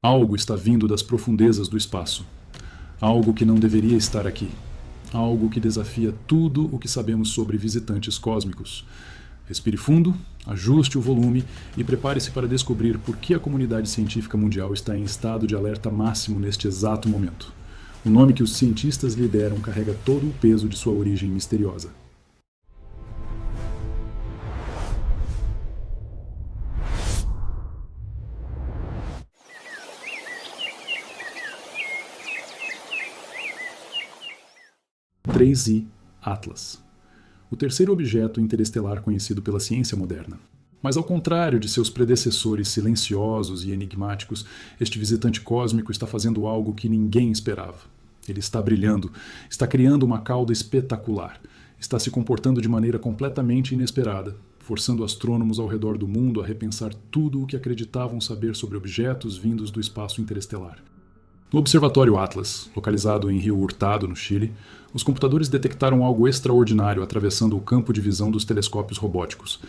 Algo está vindo das profundezas do espaço. Algo que não deveria estar aqui. Algo que desafia tudo o que sabemos sobre visitantes cósmicos. Respire fundo, ajuste o volume e prepare-se para descobrir por que a comunidade científica mundial está em estado de alerta máximo neste exato momento. O nome que os cientistas lhe deram carrega todo o peso de sua origem misteriosa. Atlas. O terceiro objeto interestelar conhecido pela ciência moderna. Mas ao contrário de seus predecessores silenciosos e enigmáticos, este visitante cósmico está fazendo algo que ninguém esperava. Ele está brilhando, está criando uma cauda espetacular, está se comportando de maneira completamente inesperada, forçando astrônomos ao redor do mundo a repensar tudo o que acreditavam saber sobre objetos vindos do espaço interestelar. No Observatório Atlas, localizado em Rio Hurtado, no Chile, os computadores detectaram algo extraordinário atravessando o campo de visão dos telescópios robóticos.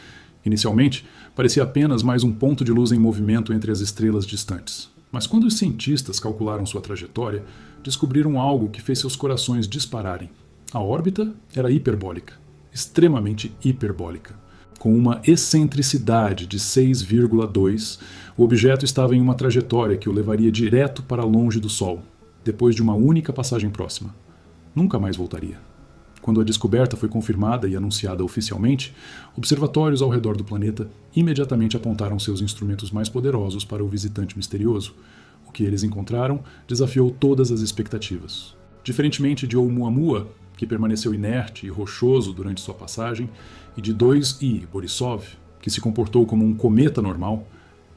Inicialmente, parecia apenas mais um ponto de luz em movimento entre as estrelas distantes. Mas quando os cientistas calcularam sua trajetória, descobriram algo que fez seus corações dispararem. A órbita era hiperbólica, extremamente hiperbólica. Com uma excentricidade de 6,2, o objeto estava em uma trajetória que o levaria direto para longe do Sol, depois de uma única passagem próxima. Nunca mais voltaria. Quando a descoberta foi confirmada e anunciada oficialmente, observatórios ao redor do planeta imediatamente apontaram seus instrumentos mais poderosos para o visitante misterioso. O que eles encontraram desafiou todas as expectativas. Diferentemente de Oumuamua, que permaneceu inerte e rochoso durante sua passagem, e de 2I Borisov, que se comportou como um cometa normal,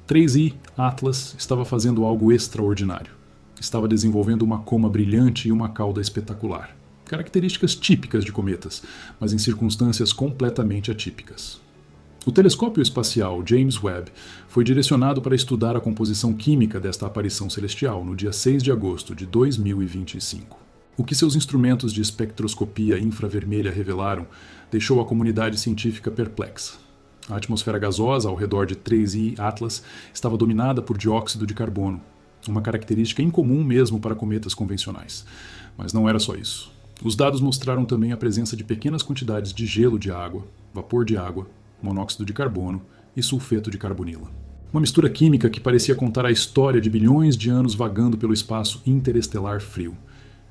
3I Atlas estava fazendo algo extraordinário. Estava desenvolvendo uma coma brilhante e uma cauda espetacular. Características típicas de cometas, mas em circunstâncias completamente atípicas. O telescópio espacial James Webb foi direcionado para estudar a composição química desta aparição celestial no dia 6 de agosto de 2025. O que seus instrumentos de espectroscopia infravermelha revelaram deixou a comunidade científica perplexa. A atmosfera gasosa ao redor de 3I Atlas estava dominada por dióxido de carbono, uma característica incomum mesmo para cometas convencionais. Mas não era só isso. Os dados mostraram também a presença de pequenas quantidades de gelo de água, vapor de água, monóxido de carbono e sulfeto de carbonila. Uma mistura química que parecia contar a história de bilhões de anos vagando pelo espaço interestelar frio.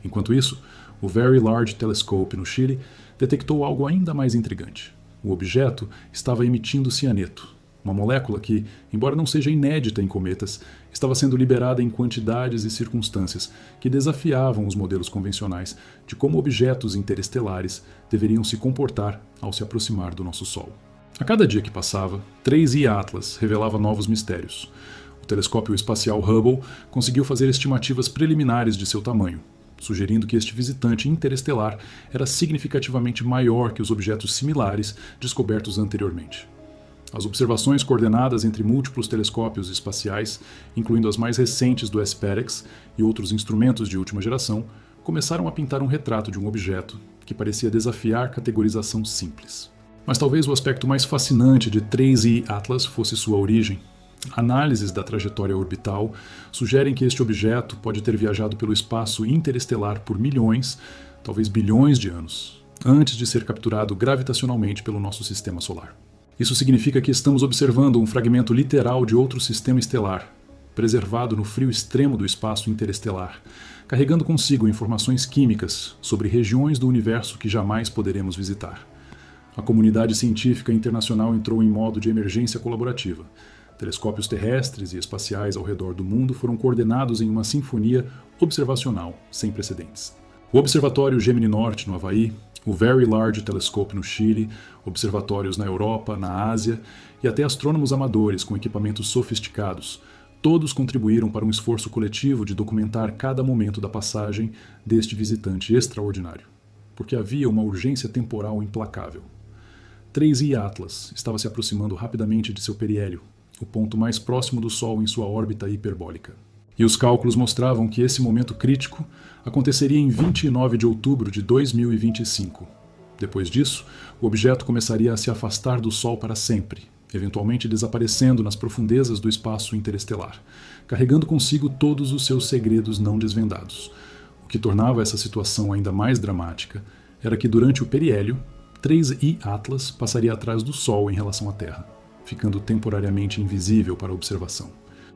Enquanto isso, o Very Large Telescope, no Chile, detectou algo ainda mais intrigante. O objeto estava emitindo cianeto, uma molécula que, embora não seja inédita em cometas, estava sendo liberada em quantidades e circunstâncias que desafiavam os modelos convencionais de como objetos interestelares deveriam se comportar ao se aproximar do nosso Sol. A cada dia que passava, 3I Atlas revelava novos mistérios. O telescópio espacial Hubble conseguiu fazer estimativas preliminares de seu tamanho, sugerindo que este visitante interestelar era significativamente maior que os objetos similares descobertos anteriormente. As observações coordenadas entre múltiplos telescópios espaciais, incluindo as mais recentes do SPAREX e outros instrumentos de última geração, começaram a pintar um retrato de um objeto que parecia desafiar categorização simples. Mas talvez o aspecto mais fascinante de 3I Atlas fosse sua origem. Análises da trajetória orbital sugerem que este objeto pode ter viajado pelo espaço interestelar por milhões, talvez bilhões de anos, antes de ser capturado gravitacionalmente pelo nosso sistema solar. Isso significa que estamos observando um fragmento literal de outro sistema estelar, preservado no frio extremo do espaço interestelar, carregando consigo informações químicas sobre regiões do universo que jamais poderemos visitar. A comunidade científica internacional entrou em modo de emergência colaborativa. Telescópios terrestres e espaciais ao redor do mundo foram coordenados em uma sinfonia observacional sem precedentes. O Observatório Gemini Norte, no Havaí, o Very Large Telescope no Chile, observatórios na Europa, na Ásia e até astrônomos amadores com equipamentos sofisticados, todos contribuíram para um esforço coletivo de documentar cada momento da passagem deste visitante extraordinário, porque havia uma urgência temporal implacável. 3I Atlas estava se aproximando rapidamente de seu periélio, o ponto mais próximo do Sol em sua órbita hiperbólica. E os cálculos mostravam que esse momento crítico aconteceria em 29 de outubro de 2025. Depois disso, o objeto começaria a se afastar do Sol para sempre, eventualmente desaparecendo nas profundezas do espaço interestelar, carregando consigo todos os seus segredos não desvendados. O que tornava essa situação ainda mais dramática era que durante o periélio, 3I Atlas passaria atrás do Sol em relação à Terra, ficando temporariamente invisível para observação.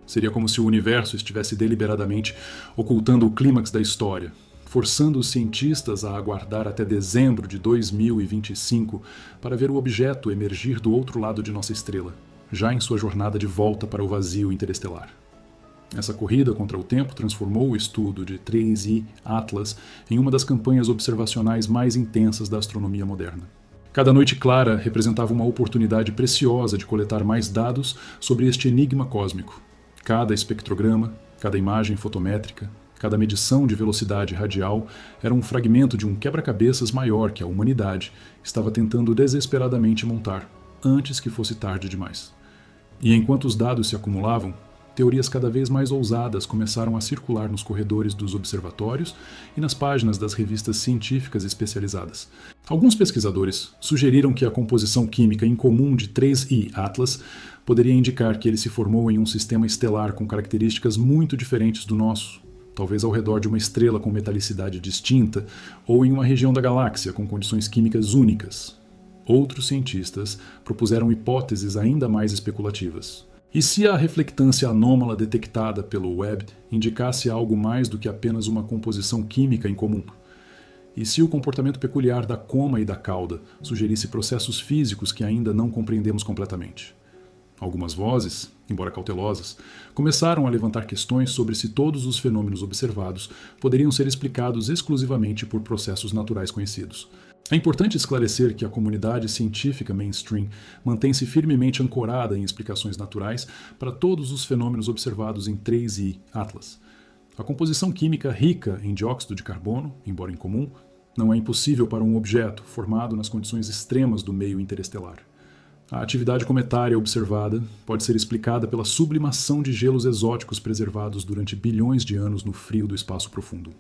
Seria como se o universo estivesse deliberadamente ocultando o clímax da história, forçando os cientistas a aguardar até dezembro de 2025 para ver o objeto emergir do outro lado de nossa estrela, já em sua jornada de volta para o vazio interestelar. Essa corrida contra o tempo transformou o estudo de 3I Atlas em uma das campanhas observacionais mais intensas da astronomia moderna. Cada noite clara representava uma oportunidade preciosa de coletar mais dados sobre este enigma cósmico. Cada espectrograma, cada imagem fotométrica, cada medição de velocidade radial era um fragmento de um quebra-cabeças maior que a humanidade estava tentando desesperadamente montar, antes que fosse tarde demais. E enquanto os dados se acumulavam, teorias cada vez mais ousadas começaram a circular nos corredores dos observatórios e nas páginas das revistas científicas especializadas. Alguns pesquisadores sugeriram que a composição química incomum de 3I Atlas poderia indicar que ele se formou em um sistema estelar com características muito diferentes do nosso, talvez ao redor de uma estrela com metalicidade distinta ou em uma região da galáxia com condições químicas únicas. Outros cientistas propuseram hipóteses ainda mais especulativas. E se a reflectância anômala detectada pelo Webb indicasse algo mais do que apenas uma composição química em comum? E se o comportamento peculiar da coma e da cauda sugerisse processos físicos que ainda não compreendemos completamente? Algumas vozes, embora cautelosas, começaram a levantar questões sobre se todos os fenômenos observados poderiam ser explicados exclusivamente por processos naturais conhecidos. É importante esclarecer que a comunidade científica mainstream mantém-se firmemente ancorada em explicações naturais para todos os fenômenos observados em 3I Atlas. A composição química rica em dióxido de carbono, embora incomum, não é impossível para um objeto formado nas condições extremas do meio interestelar. A atividade cometária observada pode ser explicada pela sublimação de gelos exóticos preservados durante bilhões de anos no frio do espaço profundo.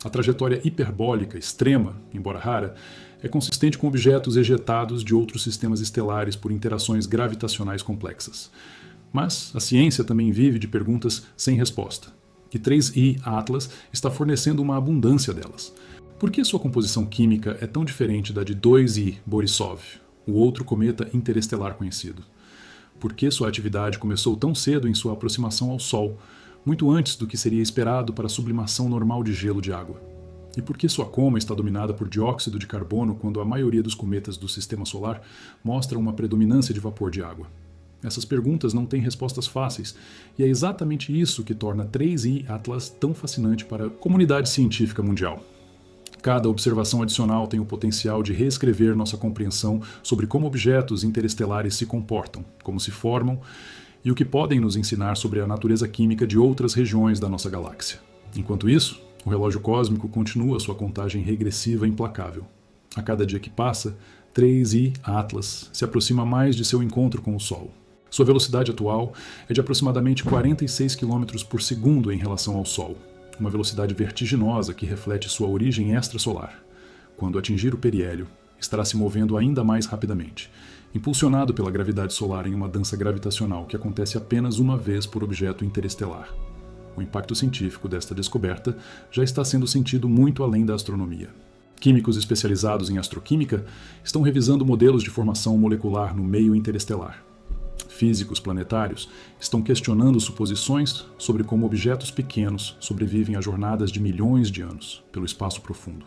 A trajetória hiperbólica extrema, embora rara, é consistente com objetos ejetados de outros sistemas estelares por interações gravitacionais complexas. Mas a ciência também vive de perguntas sem resposta, e 3I Atlas está fornecendo uma abundância delas. Por que sua composição química é tão diferente da de 2I Borisov, o outro cometa interestelar conhecido? Por que sua atividade começou tão cedo em sua aproximação ao Sol, muito antes do que seria esperado para a sublimação normal de gelo de água? E por que sua coma está dominada por dióxido de carbono quando a maioria dos cometas do Sistema Solar mostra uma predominância de vapor de água? Essas perguntas não têm respostas fáceis, e é exatamente isso que torna 3I Atlas tão fascinante para a comunidade científica mundial. Cada observação adicional tem o potencial de reescrever nossa compreensão sobre como objetos interestelares se comportam, como se formam e o que podem nos ensinar sobre a natureza química de outras regiões da nossa galáxia. Enquanto isso, o relógio cósmico continua sua contagem regressiva implacável. A cada dia que passa, 3I Atlas se aproxima mais de seu encontro com o Sol. Sua velocidade atual é de aproximadamente 46 km por segundo em relação ao Sol, uma velocidade vertiginosa que reflete sua origem extrasolar. Quando atingir o periélio, estará se movendo ainda mais rapidamente, impulsionado pela gravidade solar em uma dança gravitacional que acontece apenas uma vez por objeto interestelar. O impacto científico desta descoberta já está sendo sentido muito além da astronomia. Químicos especializados em astroquímica estão revisando modelos de formação molecular no meio interestelar. Físicos planetários estão questionando suposições sobre como objetos pequenos sobrevivem a jornadas de milhões de anos pelo espaço profundo.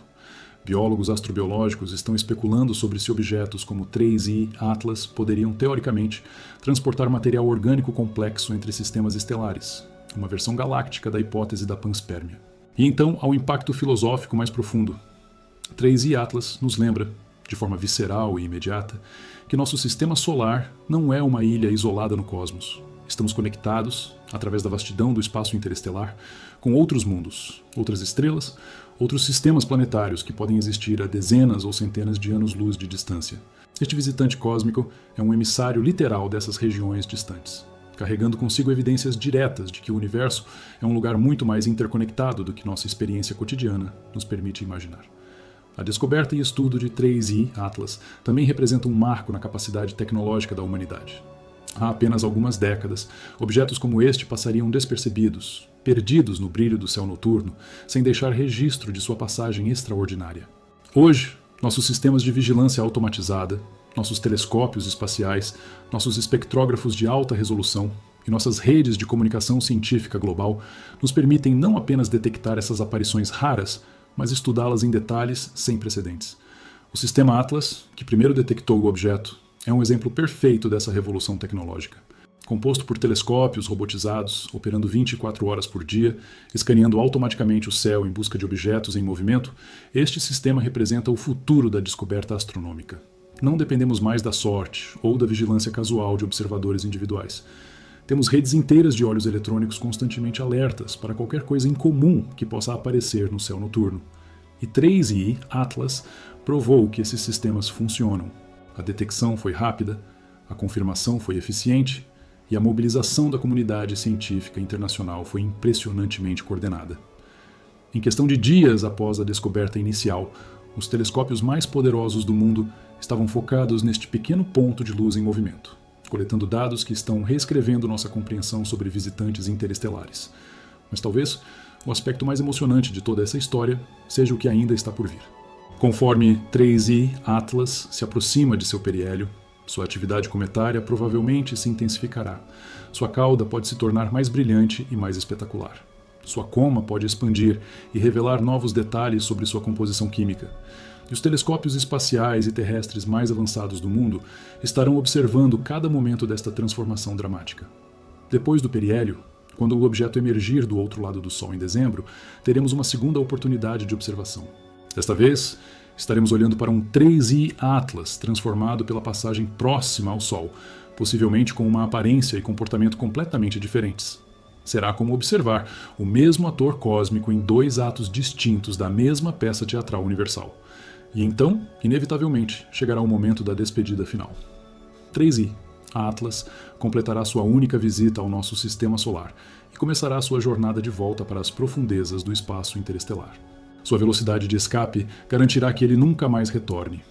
Biólogos astrobiológicos estão especulando sobre se objetos como 3I Atlas poderiam, teoricamente, transportar material orgânico complexo entre sistemas estelares, uma versão galáctica da hipótese da panspermia. E então, ao impacto filosófico mais profundo. 3I Atlas nos lembra, de forma visceral e imediata, que nosso sistema solar não é uma ilha isolada no cosmos. Estamos conectados, através da vastidão do espaço interestelar, com outros mundos, outras estrelas, outros sistemas planetários que podem existir a dezenas ou centenas de anos-luz de distância. Este visitante cósmico é um emissário literal dessas regiões distantes, carregando consigo evidências diretas de que o universo é um lugar muito mais interconectado do que nossa experiência cotidiana nos permite imaginar. A descoberta e estudo de 3I Atlas também representa um marco na capacidade tecnológica da humanidade. Há apenas algumas décadas, objetos como este passariam despercebidos, perdidos no brilho do céu noturno, sem deixar registro de sua passagem extraordinária. Hoje, nossos sistemas de vigilância automatizada, nossos telescópios espaciais, nossos espectrógrafos de alta resolução e nossas redes de comunicação científica global nos permitem não apenas detectar essas aparições raras, mas estudá-las em detalhes sem precedentes. O sistema Atlas, que primeiro detectou o objeto, é um exemplo perfeito dessa revolução tecnológica. Composto por telescópios robotizados, operando 24 horas por dia, escaneando automaticamente o céu em busca de objetos em movimento, este sistema representa o futuro da descoberta astronômica. Não dependemos mais da sorte ou da vigilância casual de observadores individuais. Temos redes inteiras de olhos eletrônicos constantemente alertas para qualquer coisa incomum que possa aparecer no céu noturno. E 3i Atlas provou que esses sistemas funcionam. A detecção foi rápida, a confirmação foi eficiente e a mobilização da comunidade científica internacional foi impressionantemente coordenada. Em questão de dias após a descoberta inicial, os telescópios mais poderosos do mundo estavam focados neste pequeno ponto de luz em movimento, coletando dados que estão reescrevendo nossa compreensão sobre visitantes interestelares. Mas talvez o aspecto mais emocionante de toda essa história seja o que ainda está por vir. Conforme 3i Atlas se aproxima de seu periélio, sua atividade cometária provavelmente se intensificará. Sua cauda pode se tornar mais brilhante e mais espetacular. Sua coma pode expandir e revelar novos detalhes sobre sua composição química. E os telescópios espaciais e terrestres mais avançados do mundo estarão observando cada momento desta transformação dramática. Depois do periélio, quando o objeto emergir do outro lado do Sol em dezembro, teremos uma segunda oportunidade de observação. Desta vez, estaremos olhando para um 3i Atlas transformado pela passagem próxima ao Sol, possivelmente com uma aparência e comportamento completamente diferentes. Será como observar o mesmo ator cósmico em dois atos distintos da mesma peça teatral universal. E então, inevitavelmente, chegará o momento da despedida final. 3i Atlas completará sua única visita ao nosso sistema solar e começará sua jornada de volta para as profundezas do espaço interestelar. Sua velocidade de escape garantirá que ele nunca mais retorne.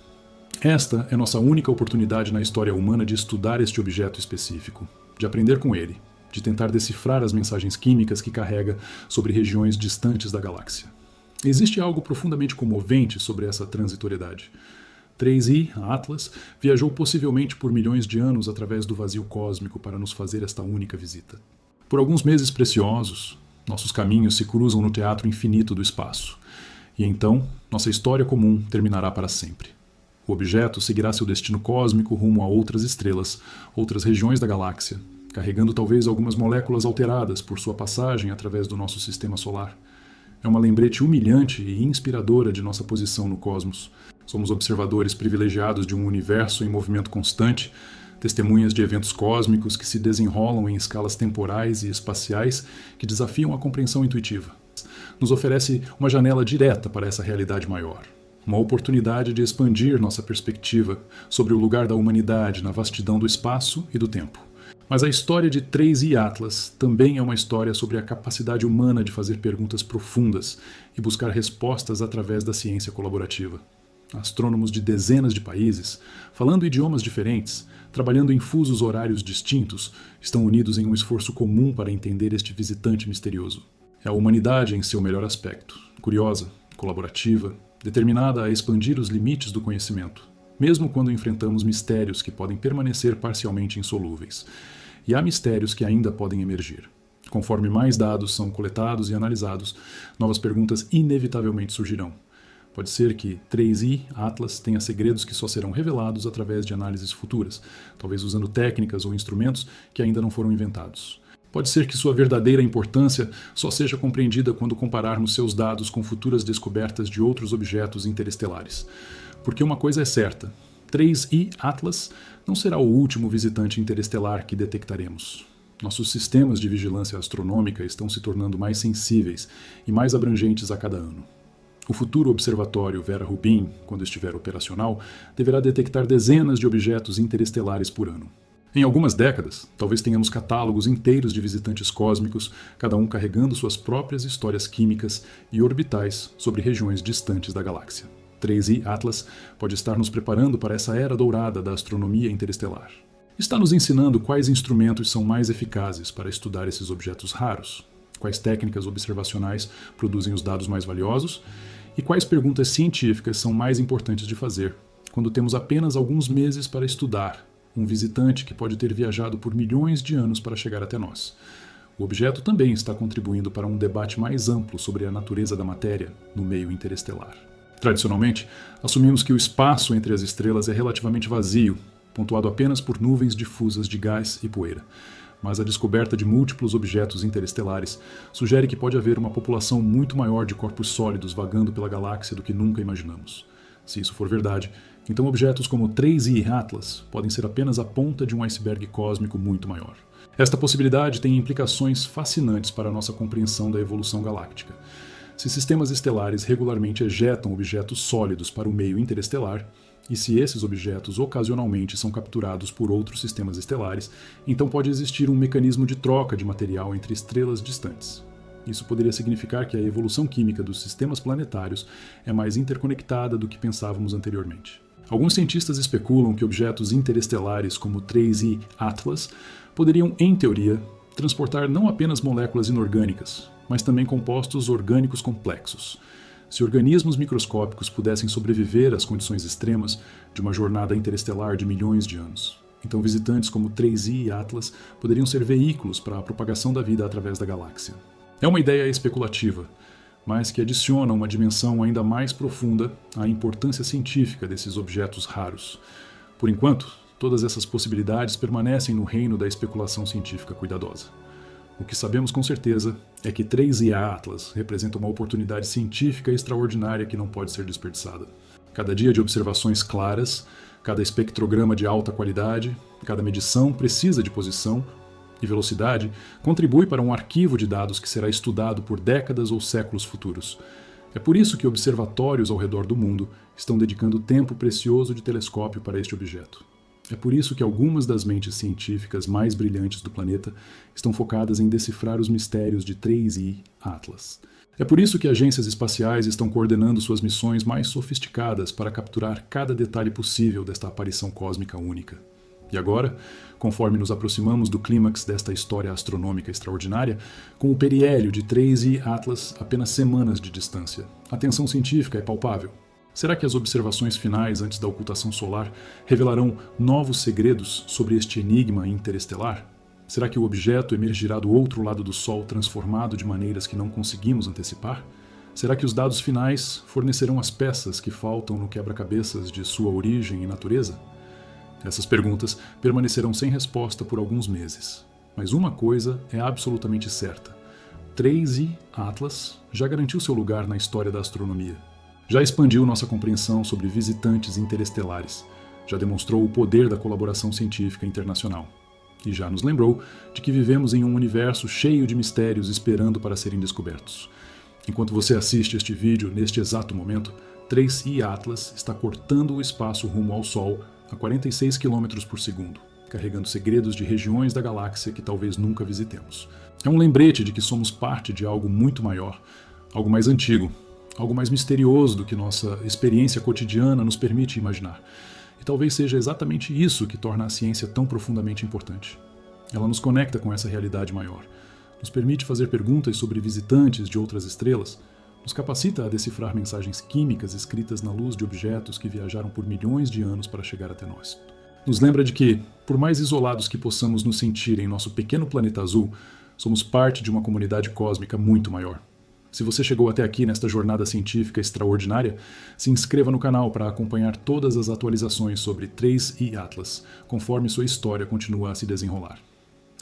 Esta é nossa única oportunidade na história humana de estudar este objeto específico, de aprender com ele, de tentar decifrar as mensagens químicas que carrega sobre regiões distantes da galáxia. Existe algo profundamente comovente sobre essa transitoriedade. 3i Atlas viajou possivelmente por milhões de anos através do vazio cósmico para nos fazer esta única visita. Por alguns meses preciosos, nossos caminhos se cruzam no teatro infinito do espaço. E então, nossa história comum terminará para sempre. O objeto seguirá seu destino cósmico rumo a outras estrelas, outras regiões da galáxia, carregando talvez algumas moléculas alteradas por sua passagem através do nosso sistema solar. É uma lembrete humilhante e inspiradora de nossa posição no cosmos. Somos observadores privilegiados de um universo em movimento constante, testemunhas de eventos cósmicos que se desenrolam em escalas temporais e espaciais que desafiam a compreensão intuitiva. Nos oferece uma janela direta para essa realidade maior, uma oportunidade de expandir nossa perspectiva sobre o lugar da humanidade na vastidão do espaço e do tempo. Mas a história de 3i Atlas também é uma história sobre a capacidade humana de fazer perguntas profundas e buscar respostas através da ciência colaborativa. Astrônomos de dezenas de países, falando idiomas diferentes, trabalhando em fusos horários distintos, estão unidos em um esforço comum para entender este visitante misterioso. É a humanidade em seu melhor aspecto, curiosa, colaborativa, determinada a expandir os limites do conhecimento, mesmo quando enfrentamos mistérios que podem permanecer parcialmente insolúveis. E há mistérios que ainda podem emergir. Conforme mais dados são coletados e analisados, novas perguntas inevitavelmente surgirão. Pode ser que 3i Atlas tenha segredos que só serão revelados através de análises futuras, talvez usando técnicas ou instrumentos que ainda não foram inventados. Pode ser que sua verdadeira importância só seja compreendida quando compararmos seus dados com futuras descobertas de outros objetos interestelares. Porque uma coisa é certa, 3i Atlas não será o último visitante interestelar que detectaremos. Nossos sistemas de vigilância astronômica estão se tornando mais sensíveis e mais abrangentes a cada ano. O futuro observatório Vera Rubin, quando estiver operacional, deverá detectar dezenas de objetos interestelares por ano. Em algumas décadas, talvez tenhamos catálogos inteiros de visitantes cósmicos, cada um carregando suas próprias histórias químicas e orbitais sobre regiões distantes da galáxia. 3i Atlas pode estar nos preparando para essa era dourada da astronomia interestelar. está nos ensinando quais instrumentos são mais eficazes para estudar esses objetos raros, quais técnicas observacionais produzem os dados mais valiosos e quais perguntas científicas são mais importantes de fazer quando temos apenas alguns meses para estudar um visitante que pode ter viajado por milhões de anos para chegar até nós. O objeto também está contribuindo para um debate mais amplo sobre a natureza da matéria no meio interestelar. Tradicionalmente, assumimos que o espaço entre as estrelas é relativamente vazio, pontuado apenas por nuvens difusas de gás e poeira. Mas a descoberta de múltiplos objetos interestelares sugere que pode haver uma população muito maior de corpos sólidos vagando pela galáxia do que nunca imaginamos. Se isso for verdade, então objetos como 3I Atlas podem ser apenas a ponta de um iceberg cósmico muito maior. Esta possibilidade tem implicações fascinantes para a nossa compreensão da evolução galáctica. Se sistemas estelares regularmente ejetam objetos sólidos para o meio interestelar, e se esses objetos ocasionalmente são capturados por outros sistemas estelares, então pode existir um mecanismo de troca de material entre estrelas distantes. Isso poderia significar que a evolução química dos sistemas planetários é mais interconectada do que pensávamos anteriormente. Alguns cientistas especulam que objetos interestelares como 3I Atlas poderiam, em teoria, transportar não apenas moléculas inorgânicas, mas também compostos orgânicos complexos. Se organismos microscópicos pudessem sobreviver às condições extremas de uma jornada interestelar de milhões de anos, então visitantes como 3I e Atlas poderiam ser veículos para a propagação da vida através da galáxia. É uma ideia especulativa, mas que adiciona uma dimensão ainda mais profunda à importância científica desses objetos raros. Por enquanto, todas essas possibilidades permanecem no reino da especulação científica cuidadosa. O que sabemos com certeza é que 3I Atlas representa uma oportunidade científica extraordinária que não pode ser desperdiçada. Cada dia de observações claras, cada espectrograma de alta qualidade, cada medição precisa de posição e velocidade contribui para um arquivo de dados que será estudado por décadas ou séculos futuros. É por isso que observatórios ao redor do mundo estão dedicando tempo precioso de telescópio para este objeto. É por isso que algumas das mentes científicas mais brilhantes do planeta estão focadas em decifrar os mistérios de 3I Atlas. É por isso que agências espaciais estão coordenando suas missões mais sofisticadas para capturar cada detalhe possível desta aparição cósmica única. E agora, conforme nos aproximamos do clímax desta história astronômica extraordinária, com o periélio de 3I Atlas apenas semanas de distância, a tensão científica é palpável. Será que as observações finais antes da ocultação solar revelarão novos segredos sobre este enigma interestelar? Será que o objeto emergirá do outro lado do Sol transformado de maneiras que não conseguimos antecipar? Será que os dados finais fornecerão as peças que faltam no quebra-cabeças de sua origem e natureza? Essas perguntas permanecerão sem resposta por alguns meses. Mas uma coisa é absolutamente certa: 3I Atlas já garantiu seu lugar na história da astronomia. Já expandiu nossa compreensão sobre visitantes interestelares, já demonstrou o poder da colaboração científica internacional e já nos lembrou de que vivemos em um universo cheio de mistérios esperando para serem descobertos. Enquanto você assiste este vídeo neste exato momento, 3I Atlas está cortando o espaço rumo ao Sol a 46 km por segundo, carregando segredos de regiões da galáxia que talvez nunca visitemos. É um lembrete de que somos parte de algo muito maior, algo mais antigo, algo mais misterioso do que nossa experiência cotidiana nos permite imaginar. E talvez seja exatamente isso que torna a ciência tão profundamente importante. Ela nos conecta com essa realidade maior, nos permite fazer perguntas sobre visitantes de outras estrelas, nos capacita a decifrar mensagens químicas escritas na luz de objetos que viajaram por milhões de anos para chegar até nós. Nos lembra de que, por mais isolados que possamos nos sentir em nosso pequeno planeta azul, somos parte de uma comunidade cósmica muito maior. Se você chegou até aqui nesta jornada científica extraordinária, se inscreva no canal para acompanhar todas as atualizações sobre 3I Atlas, conforme sua história continua a se desenrolar.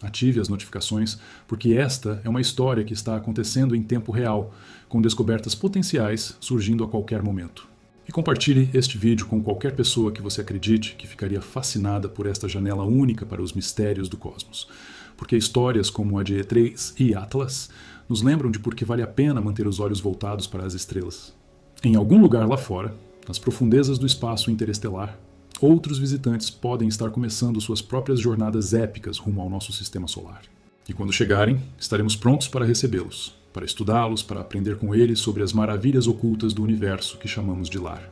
Ative as notificações, porque esta é uma história que está acontecendo em tempo real, com descobertas potenciais surgindo a qualquer momento. E compartilhe este vídeo com qualquer pessoa que você acredite que ficaria fascinada por esta janela única para os mistérios do cosmos. Porque histórias como a de 3I Atlas nos lembram de por que vale a pena manter os olhos voltados para as estrelas. Em algum lugar lá fora, nas profundezas do espaço interestelar, outros visitantes podem estar começando suas próprias jornadas épicas rumo ao nosso sistema solar. E quando chegarem, estaremos prontos para recebê-los, para estudá-los, para aprender com eles sobre as maravilhas ocultas do universo que chamamos de lar.